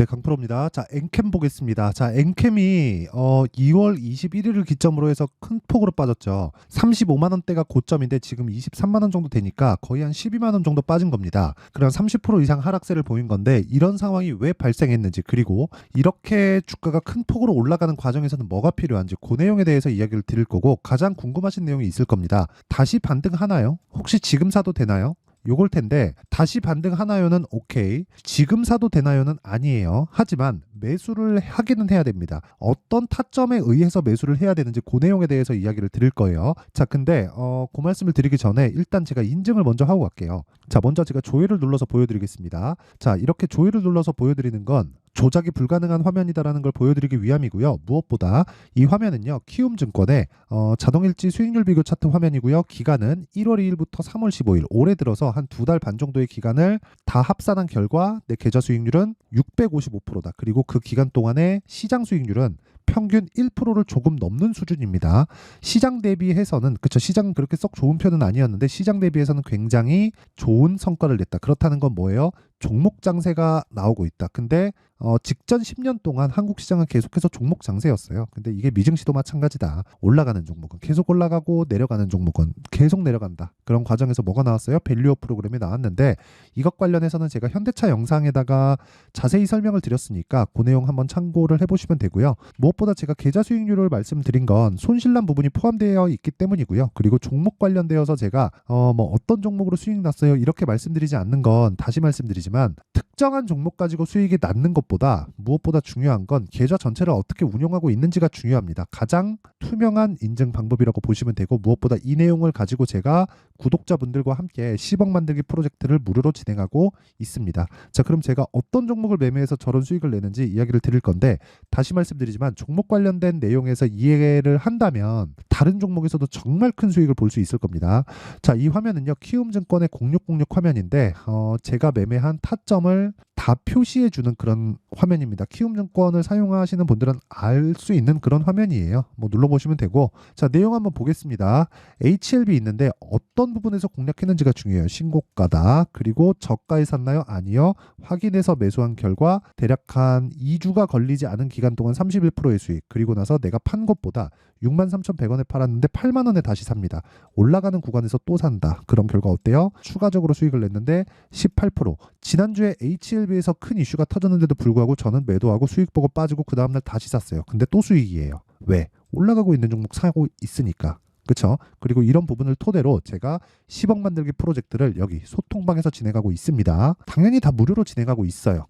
네, 강프로입니다. 자, 엔캠 보겠습니다. 자, 엔캠이 2월 21일을 기점으로 해서 큰 폭으로 빠졌죠. 35만 원대가 고점인데 지금 23만 원 정도 되니까 거의 한 12만 원 정도 빠진 겁니다. 그럼 30% 이상 하락세를 보인 건데 이런 상황이 왜 발생했는지, 그리고 이렇게 주가가 큰 폭으로 올라가는 과정에서는 뭐가 필요한지, 그 내용에 대해서 이야기를 드릴 거고, 가장 궁금하신 내용이 있을 겁니다. 다시 반등하나요? 혹시 지금 사도 되나요? 요걸 텐데, 다시 반등하나요는 오케이, 지금 사도 되나요는 아니에요. 하지만 매수를 하기는 해야 됩니다. 어떤 타점에 의해서 매수를 해야 되는지 그 내용에 대해서 이야기를 드릴 거예요. 자, 근데 그 말씀을 드리기 전에 일단 제가 인증을 먼저 하고 갈게요. 자, 먼저 제가 조회를 눌러서 보여드리겠습니다. 자, 이렇게 조회를 눌러서 보여드리는 건 조작이 불가능한 화면이다라는 걸 보여드리기 위함이고요. 무엇보다 이 화면은요, 키움증권의 자동일지 수익률 비교 차트 화면이고요. 기간은 1월 2일부터 3월 15일, 올해 들어서 한 2달 반 정도의 기간을 다 합산한 결과 내 계좌 수익률은 655%다. 그리고 그 기간 동안의 시장 수익률은 평균 1%를 조금 넘는 수준입니다. 시장 대비해서는, 그쵸, 시장은 그렇게 썩 좋은 편은 아니었는데 시장 대비해서는 굉장히 좋은 성과를 냈다. 그렇다는 건 뭐예요? 종목 장세가 나오고 있다. 근데 직전 10년 동안 한국 시장은 계속해서 종목 장세였어요. 근데 이게 미증시도 마찬가지다. 올라가는 종목은 계속 올라가고 내려가는 종목은 계속 내려간다. 그런 과정에서 뭐가 나왔어요? 밸류업 프로그램이 나왔는데, 이것 관련해서는 제가 현대차 영상에다가 자세히 설명을 드렸으니까 그 내용 한번 참고를 해보시면 되고요. 무엇보다 제가 계좌 수익률을 말씀드린 건 손실난 부분이 포함되어 있기 때문이고요. 그리고 종목 관련되어서 제가 어떤 종목으로 수익 났어요 이렇게 말씀드리지 않는 건, 다시 말씀드리지만 특정한 종목 가지고 수익이 났는 것보다 무엇보다 중요한 건 계좌 전체를 어떻게 운용하고 있는지가 중요합니다. 가장 투명한 인증 방법이라고 보시면 되고, 무엇보다 이 내용을 가지고 제가 구독자분들과 함께 10억 만들기 프로젝트를 무료로 진행하고 있습니다. 자, 그럼 제가 어떤 종목을 매매해서 저런 수익을 내는지 이야기를 드릴 건데, 다시 말씀드리지만 종목 관련된 내용에서 이해를 한다면 다른 종목에서도 정말 큰 수익을 볼 수 있을 겁니다. 자, 이 화면은요, 키움증권의 0606 화면인데 제가 매매한 타점을 다 표시해주는 그런 화면입니다. 키움증권을 사용하시는 분들은 알 수 있는 그런 화면이에요. 눌러보시면 되고, 자, 내용 한번 보겠습니다. HLB 있는데 어떤 부분에서 공략했는지가 중요해요. 신고가다. 그리고 저가에 샀나요? 아니요. 확인해서 매수한 결과 대략 한 2주가 걸리지 않은 기간 동안 31%의 수익. 그리고 나서 내가 판 것보다 63,100원에 팔았는데 8만 원에 다시 삽니다. 올라가는 구간에서 또 산다. 그런 결과 어때요? 추가적으로 수익을 냈는데 18%. 지난주에 HLB에서 큰 이슈가 터졌는데도 불구하고 저는 매도하고 수익 보고 빠지고 그 다음날 다시 샀어요. 근데 또 수익이에요. 왜? 올라가고 있는 종목 사고 있으니까. 그쵸? 그리고 이런 부분을 토대로 제가 10억 만들기 프로젝트를 여기 소통방에서 진행하고 있습니다. 당연히 다 무료로 진행하고 있어요.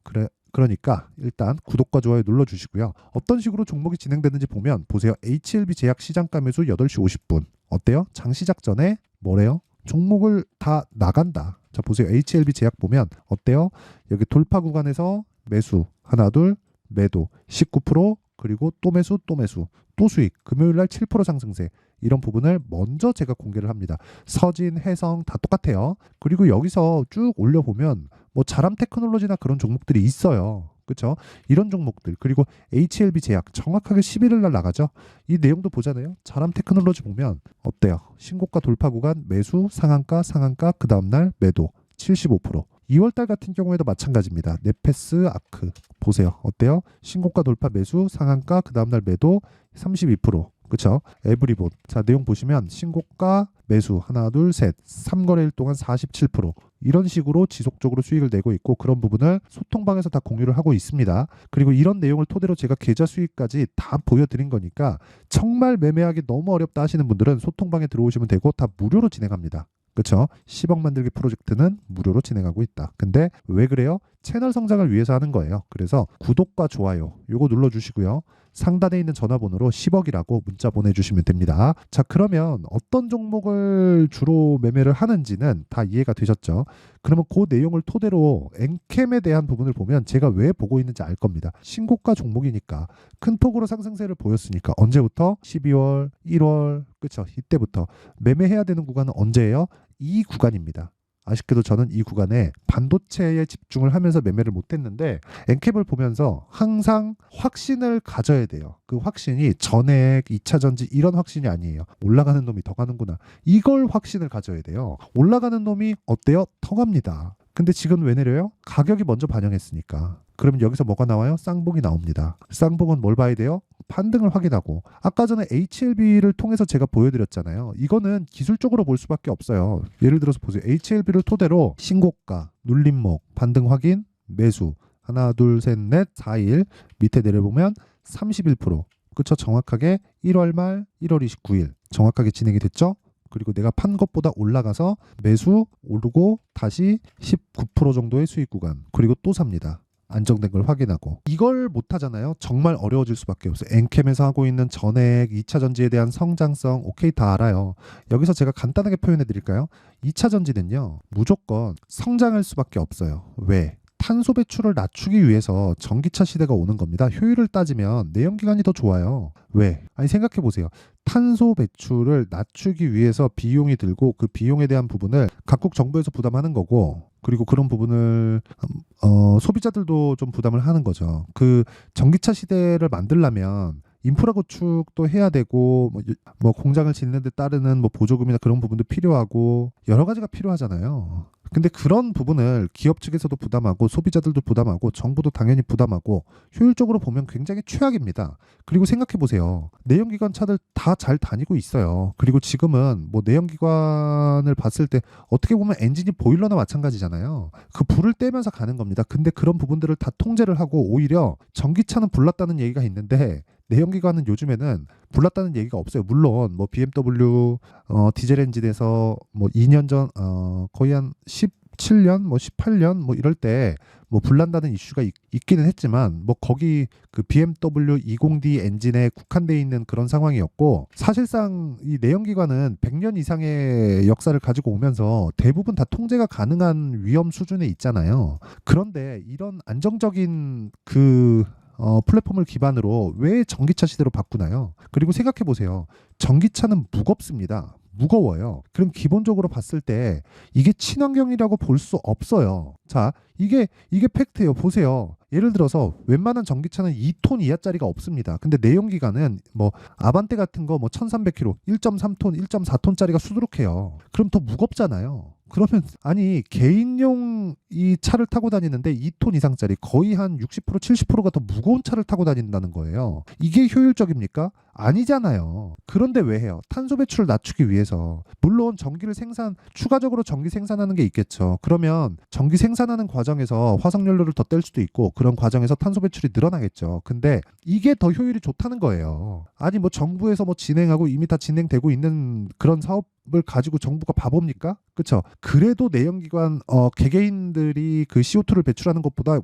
그러니까 일단 구독과 좋아요 눌러주시고요. 어떤 식으로 종목이 진행되는지 보면 보세요. HLB 제약 시장가 매수 8시 50분. 어때요? 장 시작 전에 뭐래요? 종목을 다 나간다. 자, 보세요. HLB 제약 보면 어때요? 여기 돌파 구간에서 매수 하나 둘, 매도 19%, 그리고 또 매수 또 매수 또 수익, 금요일날 7% 상승세. 이런 부분을 먼저 제가 공개를 합니다. 서진, 해성 다 똑같아요. 그리고 여기서 쭉 올려보면 자람 테크놀로지나 그런 종목들이 있어요. 그렇죠? 이런 종목들, 그리고 HLB 제약 정확하게 11일 날 나가죠. 이 내용도 보잖아요. 자람 테크놀로지 보면 어때요? 신고가 돌파 구간 매수, 상한가 그 다음날 매도 75%. 2월달 같은 경우에도 마찬가지입니다. 네페스, 아크 보세요. 어때요? 신고가 돌파 매수, 상한가 그 다음날 매도 32%. 그쵸? 에브리본. 자, 내용 보시면 신고가 매수 하나 둘 셋 3거래일 동안 47%. 이런 식으로 지속적으로 수익을 내고 있고, 그런 부분을 소통방에서 다 공유를 하고 있습니다. 그리고 이런 내용을 토대로 제가 계좌 수익까지 다 보여드린 거니까 정말 매매하기 너무 어렵다 하시는 분들은 소통방에 들어오시면 되고, 다 무료로 진행합니다. 그렇죠? 10억 만들기 프로젝트는 무료로 진행하고 있다. 근데 왜 그래요? 채널 성장을 위해서 하는 거예요. 그래서 구독과 좋아요 요거 눌러주시고요. 상단에 있는 전화번호로 10억이라고 문자 보내주시면 됩니다. 자, 그러면 어떤 종목을 주로 매매를 하는지는 다 이해가 되셨죠? 그러면 그 내용을 토대로 엔캠에 대한 부분을 보면 제가 왜 보고 있는지 알 겁니다. 신고가 종목이니까, 큰 폭으로 상승세를 보였으니까. 언제부터? 12월, 1월, 그쵸? 이때부터 매매해야 되는 구간은 언제예요? 이 구간입니다. 아쉽게도 저는 이 구간에 반도체에 집중을 하면서 매매를 못했는데, 엔캡을 보면서 항상 확신을 가져야 돼요. 그 확신이 전액, 2차 전지 이런 확신이 아니에요. 올라가는 놈이 더 가는구나. 이걸 확신을 가져야 돼요. 올라가는 놈이 어때요? 더 갑니다. 근데 지금 왜 내려요? 가격이 먼저 반영했으니까. 그러면 여기서 뭐가 나와요? 쌍봉이 나옵니다. 쌍봉은 뭘 봐야 돼요? 반등을 확인하고, 아까 전에 HLB를 통해서 제가 보여드렸잖아요. 이거는 기술적으로 볼 수밖에 없어요. 예를 들어서 보세요. HLB를 토대로 신고가, 눌림목, 반등 확인, 매수 하나 둘 셋 넷 4일 밑에 내려보면 31%, 그쵸? 정확하게 1월 말 1월 29일 정확하게 진행이 됐죠? 그리고 내가 판 것보다 올라가서 매수 오르고 다시 19% 정도의 수익 구간, 그리고 또 삽니다. 안정된 걸 확인하고. 이걸 못 하잖아요. 정말 어려워질 수밖에 없어요. 엔캠에서 하고 있는 전액 2차 전지에 대한 성장성, 오케이, 다 알아요. 여기서 제가 간단하게 표현해 드릴까요? 2차 전지는요, 무조건 성장할 수밖에 없어요. 왜? 탄소 배출을 낮추기 위해서 전기차 시대가 오는 겁니다. 효율을 따지면 내연기관이 더 좋아요. 왜? 아니, 생각해 보세요. 탄소 배출을 낮추기 위해서 비용이 들고, 그 비용에 대한 부분을 각국 정부에서 부담하는 거고, 그리고 그런 부분을 소비자들도 좀 부담을 하는 거죠. 그 전기차 시대를 만들려면 인프라 구축도 해야 되고, 뭐 공장을 짓는 데 따르는 뭐 보조금이나 그런 부분도 필요하고, 여러 가지가 필요하잖아요. 근데 그런 부분을 기업 측에서도 부담하고, 소비자들도 부담하고, 정부도 당연히 부담하고, 효율적으로 보면 굉장히 최악입니다. 그리고 생각해 보세요. 내연기관 차들 다 잘 다니고 있어요. 그리고 지금은 뭐 내연기관을 봤을 때 어떻게 보면 엔진이 보일러나 마찬가지잖아요. 그 불을 떼면서 가는 겁니다. 근데 그런 부분들을 다 통제를 하고, 오히려 전기차는 불났다는 얘기가 있는데 내연기관은 요즘에는 불났다는 얘기가 없어요. 물론 뭐 BMW 디젤 엔진에서 뭐 2년 전 거의 한 17년 뭐 18년 뭐 이럴 때 뭐 불난다는 이슈가 있기는 했지만, 뭐 거기 그 BMW 20D 엔진에 국한돼 있는 그런 상황이었고, 사실상 이 내연기관은 100년 이상의 역사를 가지고 오면서 대부분 다 통제가 가능한 위험 수준에 있잖아요. 그런데 이런 안정적인 플랫폼을 기반으로 왜 전기차 시대로 바꾸나요? 그리고 생각해 보세요. 전기차는 무겁습니다. 무거워요. 그럼 기본적으로 봤을 때 이게 친환경이라고 볼 수 없어요. 자, 이게 팩트예요. 보세요. 예를 들어서 웬만한 전기차는 2톤 이하짜리가 없습니다. 근데 내연기관은 뭐 아반떼 같은 거 뭐 1300km, 1.3톤, 1.4톤짜리가 수두룩해요. 그럼 더 무겁잖아요. 그러면 아니, 개인용 이 차를 타고 다니는데 2톤 이상짜리 거의 한 60% 70%가 더 무거운 차를 타고 다닌다는 거예요. 이게 효율적입니까? 아니잖아요. 그런데 왜 해요? 탄소 배출을 낮추기 위해서. 물론 추가적으로 전기 생산하는 게 있겠죠. 그러면 전기 생산하는 과정에서 화석연료를 더 뗄 수도 있고, 그런 과정에서 탄소 배출이 늘어나겠죠. 근데 이게 더 효율이 좋다는 거예요. 아니, 뭐 정부에서 뭐 진행하고 이미 다 진행되고 있는 그런 사업을 가지고 정부가 바보입니까? 그렇죠. 그래도 내연기관 개개인들이 그 CO2를 배출하는 것보다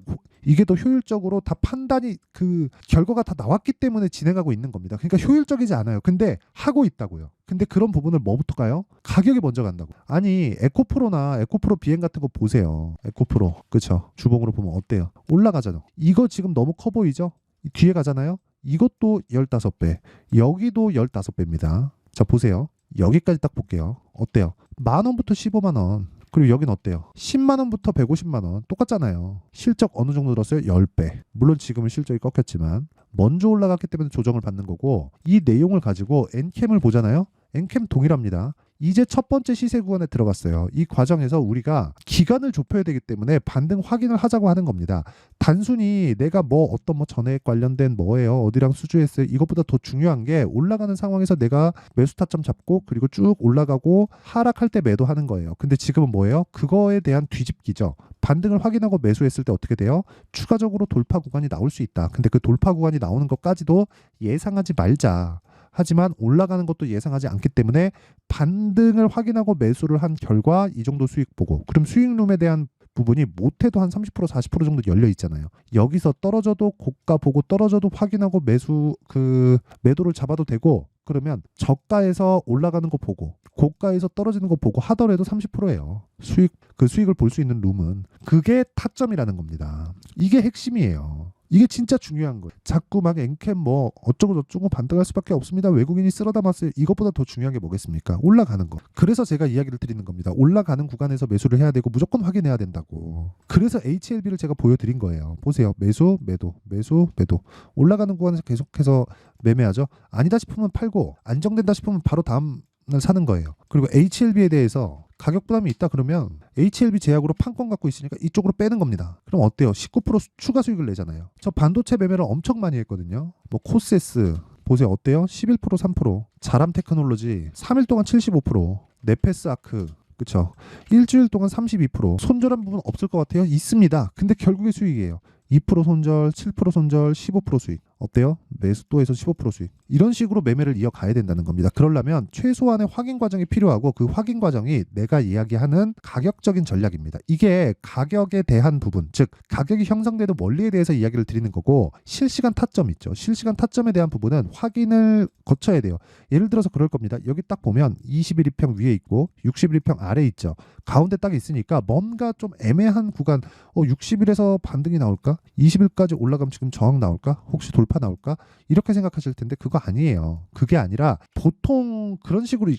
이게 더 효율적으로 다 판단이, 그 결과가 다 나왔기 때문에 진행하고 있는 겁니다. 그러니까 효율적이지 않아요. 근데 하고 있다고요. 근데 그런 부분을 뭐부터 가요? 가격이 먼저 간다고. 아니, 에코프로나 에코프로 비행 같은 거 보세요. 에코프로, 그렇죠. 주봉으로 보면 어때요? 올라가잖아. 이거 지금 너무 커 보이죠? 뒤에 가잖아요. 이것도 15배, 여기도 15배입니다. 자, 보세요. 여기까지 딱 볼게요. 어때요? 10,000원부터 150,000원. 그리고 여긴 어때요? 10만원부터 150만원. 똑같잖아요. 실적 어느 정도 늘었어요? 10배. 물론 지금은 실적이 꺾였지만 먼저 올라갔기 때문에 조정을 받는 거고, 이 내용을 가지고 엔캠을 보잖아요. 엔캠 동일합니다. 이제 첫 번째 시세 구간에 들어갔어요. 이 과정에서 우리가 기간을 좁혀야 되기 때문에 반등 확인을 하자고 하는 겁니다. 단순히 내가 뭐 어떤 뭐 전액 관련된 뭐예요, 어디랑 수주했어요, 이것보다 더 중요한 게 올라가는 상황에서 내가 매수 타점 잡고, 그리고 쭉 올라가고 하락할 때 매도하는 거예요. 근데 지금은 뭐예요? 그거에 대한 뒤집기죠. 반등을 확인하고 매수했을 때 어떻게 돼요? 추가적으로 돌파 구간이 나올 수 있다. 근데 그 돌파 구간이 나오는 것까지도 예상하지 말자. 하지만 올라가는 것도 예상하지 않기 때문에 반등을 확인하고 매수를 한 결과 이 정도 수익 보고, 그럼 수익룸에 대한 부분이 못해도 한 30% 40% 정도 열려 있잖아요. 여기서 떨어져도 고가 보고, 떨어져도 확인하고 매도를 잡아도 되고, 그러면 저가에서 올라가는 거 보고 고가에서 떨어지는 거 보고 하더라도 30%예요. 수익을 볼 수 있는 룸은. 그게 타점이라는 겁니다. 이게 핵심이에요. 이게 진짜 중요한 거예요. 자꾸 막 엔캠 뭐 어쩌고 저쩌고 반등할 수밖에 없습니다. 외국인이 쓸어 담았어요. 이것보다 더 중요한 게 뭐겠습니까? 올라가는 거. 그래서 제가 이야기를 드리는 겁니다. 올라가는 구간에서 매수를 해야 되고 무조건 확인해야 된다고. 그래서 HLB를 제가 보여드린 거예요. 보세요. 매수, 매도, 매수, 매도. 올라가는 구간에서 계속해서 매매하죠. 아니다 싶으면 팔고, 안정된다 싶으면 바로 다음 날 사는 거예요. 그리고 HLB에 대해서 가격 부담이 있다 그러면 HLB 제약으로 판권 갖고 있으니까 이쪽으로 빼는 겁니다. 그럼 어때요? 19% 추가 수익을 내잖아요. 저 반도체 매매를 엄청 많이 했거든요. 뭐 코세스 보세요. 어때요? 11% 3%. 자람 테크놀로지 3일 동안 75%. 네페스 아크 그쵸? 일주일 동안 32%. 손절한 부분 없을 것 같아요? 있습니다. 근데 결국에 수익이에요. 2% 손절, 7% 손절, 15% 수익. 어때요? 매수도에서 15% 수익. 이런 식으로 매매를 이어가야 된다는 겁니다. 그러려면 최소한의 확인 과정이 필요하고 그 확인 과정이 내가 이야기하는 가격적인 전략입니다. 이게 가격에 대한 부분, 즉 가격이 형성되는 원리에 대해서 이야기를 드리는 거고 실시간 타점 있죠. 실시간 타점에 대한 부분은 확인을 거쳐야 돼요. 예를 들어서 그럴 겁니다. 여기 딱 보면 21일평 위에 있고 61일평 아래에 있죠. 가운데 딱 있으니까 뭔가 좀 애매한 구간 60일에서 반등이 나올까? 20일까지 올라가면 지금 저항 나올까? 혹시 돌파 나올까? 이렇게 생각하실 텐데 그거 아니에요. 그게 아니라 보통 그런 식으로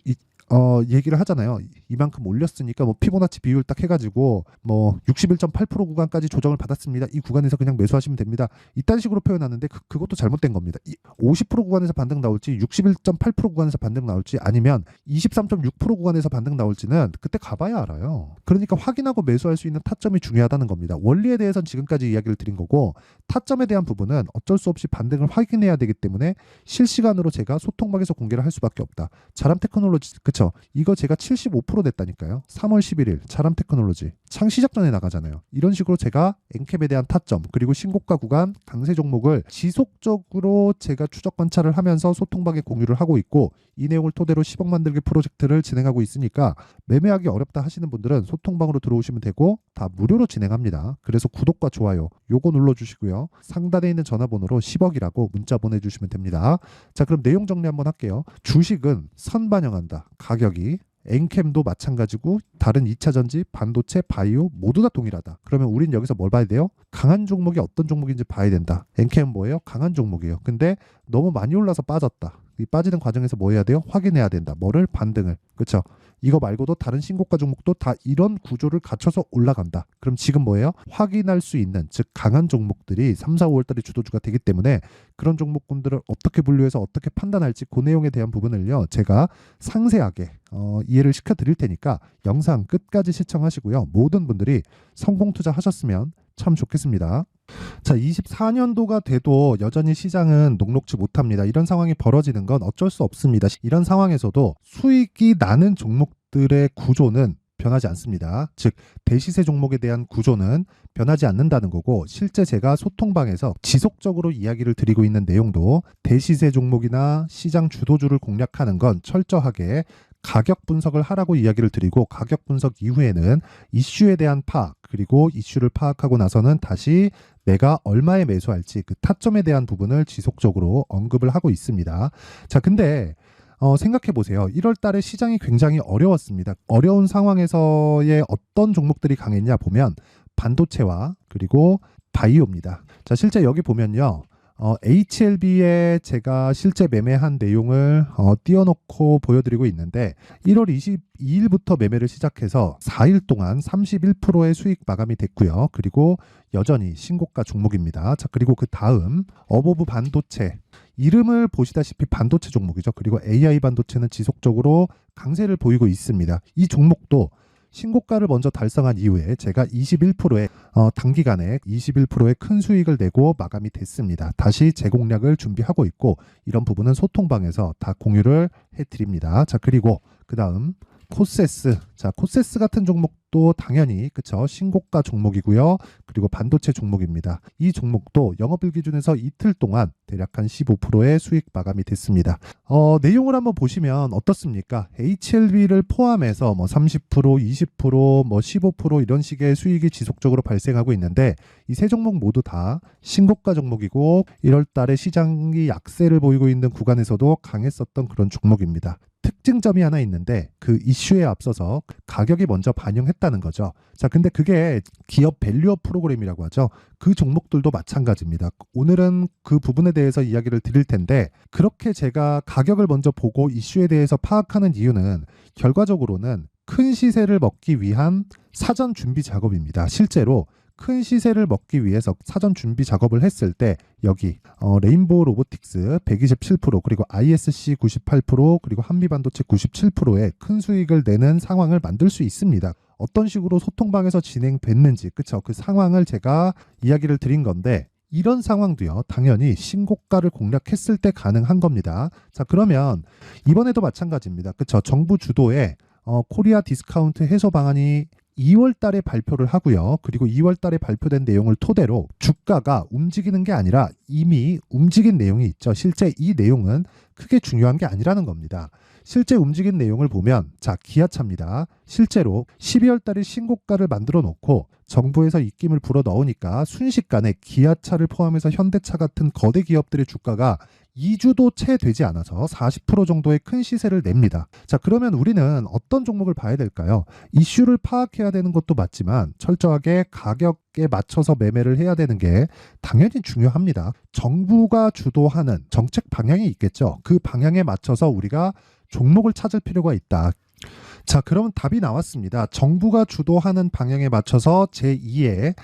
얘기를 하잖아요. 이만큼 올렸으니까 뭐 피보나치 비율 딱 해가지고 뭐 61.8% 구간까지 조정을 받았습니다. 이 구간에서 그냥 매수하시면 됩니다. 이딴 식으로 표현하는데 그것도 잘못된 겁니다. 50% 구간에서 반등 나올지 61.8% 구간에서 반등 나올지 아니면 23.6% 구간에서 반등 나올지는 그때 가봐야 알아요. 그러니까 확인하고 매수할 수 있는 타점이 중요하다는 겁니다. 원리에 대해서는 지금까지 이야기를 드린 거고 타점에 대한 부분은 어쩔 수 없이 반등을 확인해야 되기 때문에 실시간으로 제가 소통방에서 공개를 할 수밖에 없다. 자람 테크놀로지 그쵸? 이거 제가 75% 냈다니까요. 3월 11일 자람 테크놀로지 창 시작 전에 나가잖아요. 이런 식으로 제가 엔캡에 대한 타점 그리고 신고가 구간 강세 종목을 지속적으로 제가 추적 관찰을 하면서 소통방에 공유를 하고 있고 이 내용을 토대로 10억 만들기 프로젝트를 진행하고 있으니까 매매하기 어렵다 하시는 분들은 소통방으로 들어오시면 되고 다 무료로 진행합니다. 그래서 구독과 좋아요 요거 눌러주시고요. 상단에 있는 전화번호로 10억이라고 문자 보내주시면 됩니다. 자 그럼 내용 정리 한번 할게요. 주식은 선반영한다. 가격이 엔캠도 마찬가지고 다른 2차전지, 반도체, 바이오 모두 다 동일하다. 그러면 우린 여기서 뭘 봐야 돼요? 강한 종목이 어떤 종목인지 봐야 된다. 엔캠은 뭐예요? 강한 종목이에요. 근데 너무 많이 올라서 빠졌다. 이 빠지는 과정에서 뭐 해야 돼요? 확인해야 된다. 뭐를? 반등을. 그렇죠? 이거 말고도 다른 신고가 종목도 다 이런 구조를 갖춰서 올라간다. 그럼 지금 뭐예요? 확인할 수 있는 즉 강한 종목들이 3, 4, 5월달에 주도주가 되기 때문에 그런 종목군들을 어떻게 분류해서 어떻게 판단할지 그 내용에 대한 부분을요. 제가 상세하게 이해를 시켜드릴 테니까 영상 끝까지 시청하시고요. 모든 분들이 성공 투자하셨으면 참 좋겠습니다. 자, 24년도가 돼도 여전히 시장은 녹록지 못합니다. 이런 상황이 벌어지는 건 어쩔 수 없습니다. 이런 상황에서도 수익이 나는 종목들의 구조는 변하지 않습니다. 즉 대시세 종목에 대한 구조는 변하지 않는다는 거고 실제 제가 소통방에서 지속적으로 이야기를 드리고 있는 내용도 대시세 종목이나 시장 주도주를 공략하는 건 철저하게 가격 분석을 하라고 이야기를 드리고 가격 분석 이후에는 이슈에 대한 파악 그리고 이슈를 파악하고 나서는 다시 내가 얼마에 매수할지 그 타점에 대한 부분을 지속적으로 언급을 하고 있습니다. 자, 근데 생각해 보세요. 1월 달에 시장이 굉장히 어려웠습니다. 어려운 상황에서의 어떤 종목들이 강했냐 보면 반도체와 그리고 바이오입니다. 자, 실제 여기 보면요. HLB에 제가 실제 매매한 내용을 띄워놓고 보여드리고 있는데 1월 22일부터 매매를 시작해서 4일 동안 31%의 수익 마감이 됐고요. 그리고 여전히 신고가 종목입니다. 자, 그리고 그 다음 어보브 반도체 이름을 보시다시피 반도체 종목이죠. 그리고 AI 반도체는 지속적으로 강세를 보이고 있습니다. 이 종목도 신고가를 먼저 달성한 이후에 제가 21%의 단기간에 21%의 큰 수익을 내고 마감이 됐습니다. 다시 재공략을 준비하고 있고 이런 부분은 소통방에서 다 공유를 해드립니다. 자, 그리고 그 다음 코세스. 자, 코세스 같은 종목도 당연히 그쵸 신고가 종목이고요. 그리고 반도체 종목입니다. 이 종목도 영업일 기준에서 이틀 동안 대략 한 15%의 수익 마감이 됐습니다. 내용을 한번 보시면 어떻습니까? HLB를 포함해서 뭐 30%, 20%, 뭐 15% 이런 식의 수익이 지속적으로 발생하고 있는데 이 세 종목 모두 다 신고가 종목이고 1월 달에 시장이 약세를 보이고 있는 구간에서도 강했었던 그런 종목입니다. 특징점이 하나 있는데 그 이슈에 앞서서 가격이 먼저 반영했다는 거죠. 자, 근데 그게 기업 밸류업 프로그램이라고 하죠. 그 종목들도 마찬가지입니다. 오늘은 그 부분에 대해서 이야기를 드릴 텐데 그렇게 제가 가격을 먼저 보고 이슈에 대해서 파악하는 이유는 결과적으로는 큰 시세를 먹기 위한 사전 준비 작업입니다. 실제로 큰 시세를 먹기 위해서 사전 준비 작업을 했을 때 여기 레인보우 로보틱스 127% 그리고 ISC 98% 그리고 한미반도체 97%의 큰 수익을 내는 상황을 만들 수 있습니다. 어떤 식으로 소통방에서 진행됐는지 그쵸? 그 상황을 제가 이야기를 드린 건데 이런 상황도요 당연히 신고가를 공략했을 때 가능한 겁니다. 자 그러면 이번에도 마찬가지입니다. 그쵸? 정부 주도의 코리아 디스카운트 해소 방안이 2월 달에 발표를 하고요. 그리고 2월 달에 발표된 내용을 토대로 주가가 움직이는 게 아니라 이미 움직인 내용이 있죠. 실제 이 내용은 크게 중요한 게 아니라는 겁니다. 실제 움직인 내용을 보면 자 기아차입니다. 실제로 12월 달에 신고가를 만들어 놓고 정부에서 입김을 불어 넣으니까 순식간에 기아차를 포함해서 현대차 같은 거대 기업들의 주가가 2주도 채 되지 않아서 40% 정도의 큰 시세를 냅니다. 자, 그러면 우리는 어떤 종목을 봐야 될까요? 이슈를 파악해야 되는 것도 맞지만 철저하게 가격에 맞춰서 매매를 해야 되는 게 당연히 중요합니다. 정부가 주도하는 정책 방향이 있겠죠. 그 방향에 맞춰서 우리가 종목을 찾을 필요가 있다. 자, 그러면 답이 나왔습니다. 정부가 주도하는 방향에 맞춰서 제2의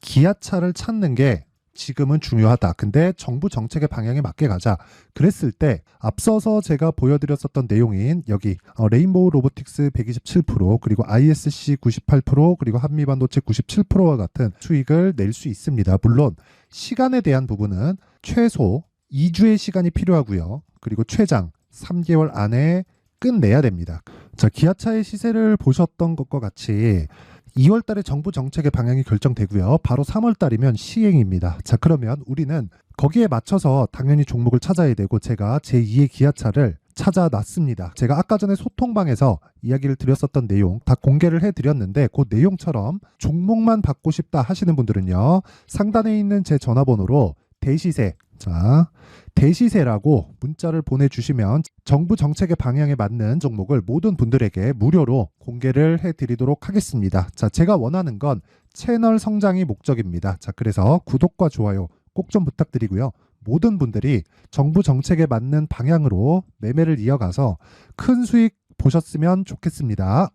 기아차를 찾는 게 지금은 중요하다. 근데 정부 정책의 방향에 맞게 가자. 그랬을 때 앞서서 제가 보여드렸었던 내용인 여기 레인보우 로보틱스 127% 그리고 ISC 98% 그리고 한미반도체 97%와 같은 수익을 낼 수 있습니다. 물론 시간에 대한 부분은 최소 2주의 시간이 필요하고요. 그리고 최장 3개월 안에 끝내야 됩니다. 자, 기아차의 시세를 보셨던 것과 같이 2월 달에 정부 정책의 방향이 결정되고요. 바로 3월 달이면 시행입니다. 자, 그러면 우리는 거기에 맞춰서 당연히 종목을 찾아야 되고 제가 제2의 기아차를 찾아놨습니다. 제가 아까 전에 소통방에서 이야기를 드렸었던 내용 다 공개를 해드렸는데 그 내용처럼 종목만 받고 싶다 하시는 분들은요. 상단에 있는 제 전화번호로 대시세 자 대시세라고 문자를 보내주시면 정부 정책의 방향에 맞는 종목을 모든 분들에게 무료로 공개를 해드리도록 하겠습니다. 자, 제가 원하는 건 채널 성장이 목적입니다. 자, 그래서 구독과 좋아요 꼭 좀 부탁드리고요. 모든 분들이 정부 정책에 맞는 방향으로 매매를 이어가서 큰 수익 보셨으면 좋겠습니다.